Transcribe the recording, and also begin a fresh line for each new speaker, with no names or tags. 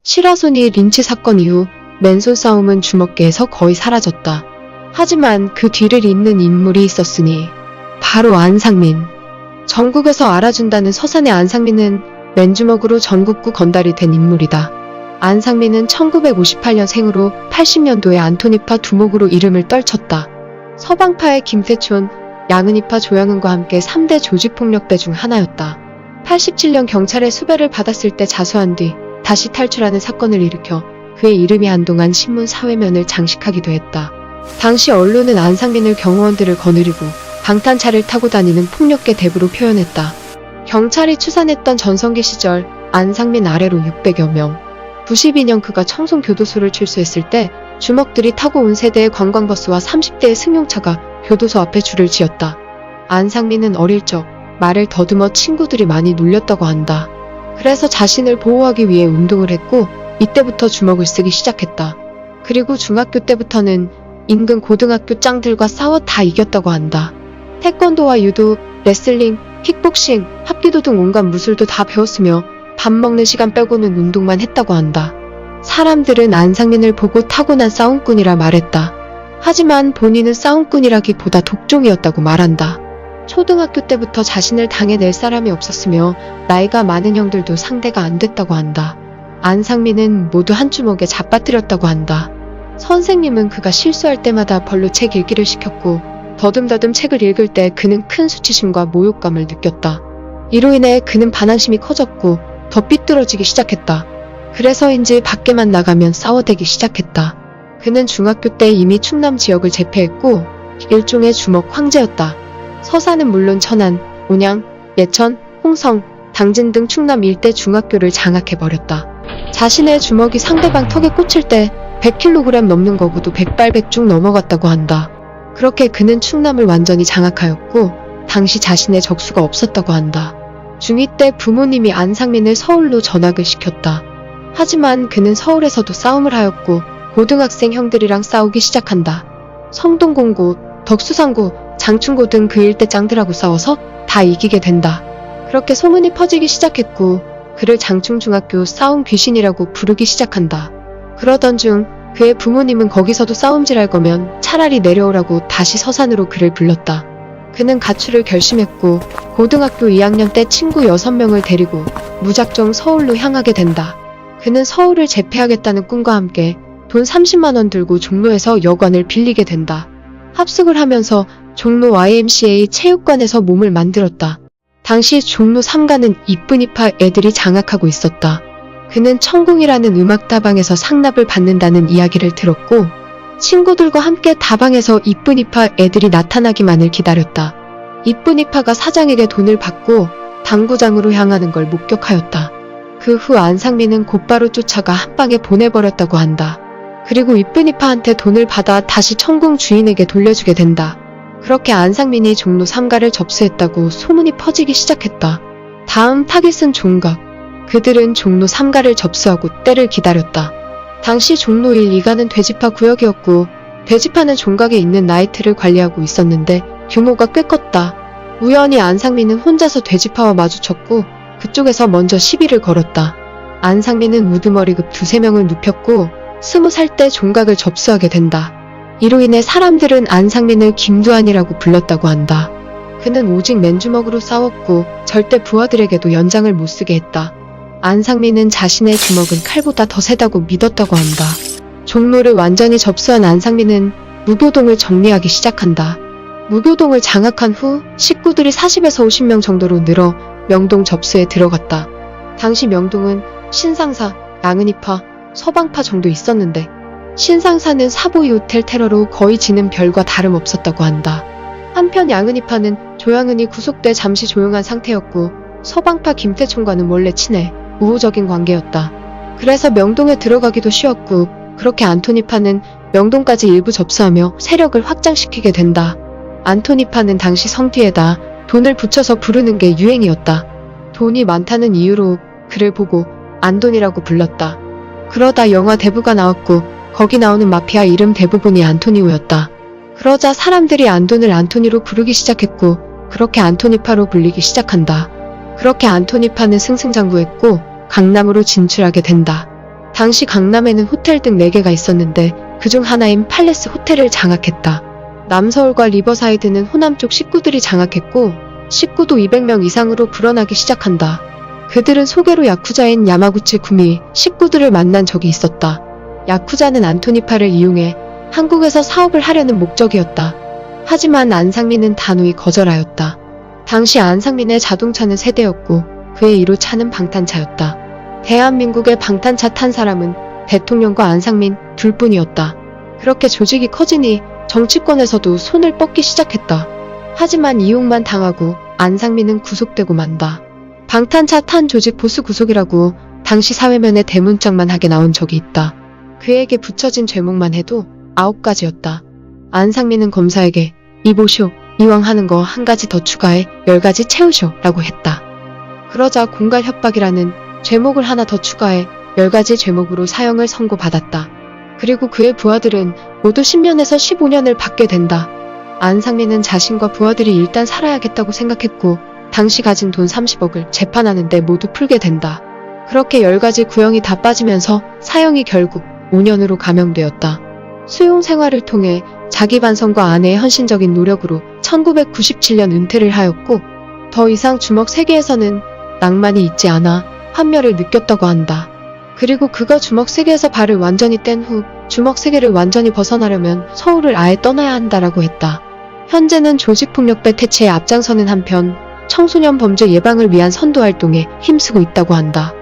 시라소니 린치 사건 이후 맨손 싸움은 주먹계에서 거의 사라졌다. 하지만 그 뒤를 잇는 인물이 있었으니 바로 안상민. 전국에서 알아준다는 서산의 안상민은 맨주먹으로 전국구 건달이 된 인물이다. 안상민은 1958년생으로 80년도에 안토니파 두목으로 이름을 떨쳤다. 서방파의 김태촌, 양은이파 조양은과 함께 3대 조직폭력배 중 하나였다. 87년 경찰의 수배를 받았을 때 자수한 뒤 다시 탈출하는 사건을 일으켜 그의 이름이 한동안 신문 사회면을 장식하기도 했다. 당시 언론은 안상민을 경호원들을 거느리고 방탄차를 타고 다니는 폭력계 대부로 표현했다. 경찰이 추산했던 전성기 시절 안상민 아래로 600여 명. 92년 그가 청송교도소를 출소했을 때 주먹들이 타고 온 세대의 관광버스와 30대의 승용차가 교도소 앞에 줄을 지었다. 안상민은 어릴 적 말을 더듬어 친구들이 많이 놀렸다고 한다. 그래서 자신을 보호하기 위해 운동을 했고 이때부터 주먹을 쓰기 시작했다. 그리고 중학교 때부터는 인근 고등학교 짱들과 싸워 다 이겼다고 한다. 태권도와 유도, 레슬링, 킥복싱, 합기도 등 온갖 무술도 다 배웠으며 밥 먹는 시간 빼고는 운동만 했다고 한다. 사람들은 안상민을 보고 타고난 싸움꾼이라 말했다. 하지만 본인은 싸움꾼이라기보다 독종이었다고 말한다. 초등학교 때부터 자신을 당해낼 사람이 없었으며 나이가 많은 형들도 상대가 안 됐다고 한다. 안상민은 모두 한 주먹에 잡아뜨렸다고 한다. 선생님은 그가 실수할 때마다 벌로 책 읽기를 시켰고 더듬더듬 책을 읽을 때 그는 큰 수치심과 모욕감을 느꼈다. 이로 인해 그는 반항심이 커졌고 더 삐뚤어지기 시작했다. 그래서인지 밖에만 나가면 싸워대기 시작했다. 그는 중학교 때 이미 충남 지역을 제패했고 일종의 주먹 황제였다. 서산은 물론 천안, 온양, 예천, 홍성, 당진 등 충남 일대 중학교를 장악해버렸다. 자신의 주먹이 상대방 턱에 꽂힐 때 100kg 넘는 거구도 백발백중 넘어갔다고 한다. 그렇게 그는 충남을 완전히 장악하였고 당시 자신의 적수가 없었다고 한다. 중2 때 부모님이 안상민을 서울로 전학을 시켰다. 하지만 그는 서울에서도 싸움을 하였고 고등학생 형들이랑 싸우기 시작한다. 성동공고, 덕수상고, 장충고 등 그 일대 짱들하고 싸워서 다 이기게 된다. 그렇게 소문이 퍼지기 시작했고 그를 장충중학교 싸움 귀신이라고 부르기 시작한다. 그러던 중 그의 부모님은 거기서도 싸움질할 거면 차라리 내려오라고 다시 서산으로 그를 불렀다. 그는 가출을 결심했고 고등학교 2학년 때 친구 6명을 데리고 무작정 서울로 향하게 된다. 그는 서울을 제패하겠다는 꿈과 함께 돈 30만 원 들고 종로에서 여관을 빌리게 된다. 합숙을 하면서 종로 YMCA 체육관에서 몸을 만들었다. 당시 종로 3가는 이쁜이파 애들이 장악하고 있었다. 그는 천궁이라는 음악다방에서 상납을 받는다는 이야기를 들었고 친구들과 함께 다방에서 이쁜이파 애들이 나타나기만을 기다렸다. 이쁜이파가 사장에게 돈을 받고 당구장으로 향하는 걸 목격하였다. 그 후 안상민은 곧바로 쫓아가 한방에 보내버렸다고 한다. 그리고 이쁜이파한테 돈을 받아 다시 천궁 주인에게 돌려주게 된다. 그렇게 안상민이 종로 3가를 접수했다고 소문이 퍼지기 시작했다. 다음 타깃은 종각. 그들은 종로 3가를 접수하고 때를 기다렸다. 당시 종로 1, 2가는 돼지파 구역이었고 돼지파는 종각에 있는 나이트를 관리하고 있었는데 규모가 꽤 컸다. 우연히 안상민은 혼자서 돼지파와 마주쳤고 그쪽에서 먼저 시비를 걸었다. 안상민은 우두머리급 2~3명을 눕혔고 20살 때 종각을 접수하게 된다. 이로 인해 사람들은 안상민을 김두한이라고 불렀다고 한다. 그는 오직 맨주먹으로 싸웠고 절대 부하들에게도 연장을 못쓰게 했다. 안상민은 자신의 주먹은 칼보다 더 세다고 믿었다고 한다. 종로를 완전히 접수한 안상민은 무교동을 정리하기 시작한다. 무교동을 장악한 후 식구들이 40에서 50명 정도로 늘어 명동 접수에 들어갔다. 당시 명동은 신상사, 양은이파, 서방파 정도 있었는데 신상사는 사보이 호텔 테러로 거의 지는 별과 다름없었다고 한다. 한편 양은이파는 조양은이 구속돼 잠시 조용한 상태였고 서방파 김태총과는 원래 친해 우호적인 관계였다. 그래서 명동에 들어가기도 쉬웠고 그렇게 안토니파는 명동까지 일부 접수하며 세력을 확장시키게 된다. 안토니파는 당시 성뒤에다 돈을 붙여서 부르는 게 유행이었다. 돈이 많다는 이유로 그를 보고 안돈이라고 불렀다. 그러다 영화 대부가 나왔고 거기 나오는 마피아 이름 대부분이 안토니오였다. 그러자 사람들이 안돈을 안토니로 부르기 시작했고 그렇게 안토니파로 불리기 시작한다. 그렇게 안토니파는 승승장구했고 강남으로 진출하게 된다. 당시 강남에는 호텔 등 4개가 있었는데 그중 하나인 팔레스 호텔을 장악했다. 남서울과 리버사이드는 호남 쪽 식구들이 장악했고 식구도 200명 이상으로 불어나기 시작한다. 그들은 소개로 야쿠자인 야마구치 구미 식구들을 만난 적이 있었다. 야쿠자는 안토니파를 이용해 한국에서 사업을 하려는 목적이었다. 하지만 안상민은 단호히 거절하였다. 당시 안상민의 자동차는 세대였고 그의 1호 차는 방탄차였다. 대한민국의 방탄차 탄 사람은 대통령과 안상민 둘뿐이었다. 그렇게 조직이 커지니 정치권에서도 손을 뻗기 시작했다. 하지만 이용만 당하고 안상민은 구속되고 만다. 방탄차 탄 조직 보수 구속이라고 당시 사회면에 대문짝만 하게 나온 적이 있다. 그에게 붙여진 죄목만 해도 9가지였다. 안상민은 검사에게 이보쇼, 이왕 하는 거 한 가지 더 추가해 10가지 채우쇼 라고 했다. 그러자 공갈 협박이라는 죄목을 하나 더 추가해 10가지 죄목으로 사형을 선고받았다. 그리고 그의 부하들은 모두 10년에서 15년을 받게 된다. 안상민은 자신과 부하들이 일단 살아야겠다고 생각했고 당시 가진 돈 30억을 재판하는데 모두 풀게 된다. 그렇게 10가지 구형이 다 빠지면서 사형이 결국 5년으로 감형되었다. 수용 생활을 통해 자기 반성과 아내의 헌신적인 노력으로 1997년 은퇴를 하였고 더 이상 주먹 세계에서는 낭만이 있지 않아 환멸을 느꼈다고 한다. 그리고 그가 주먹 세계에서 발을 완전히 뗀 후 주먹 세계를 완전히 벗어나려면 서울을 아예 떠나야 한다라고 했다. 현재는 조직폭력배 퇴치에 앞장서는 한편 청소년 범죄 예방을 위한 선도 활동에 힘쓰고 있다고 한다.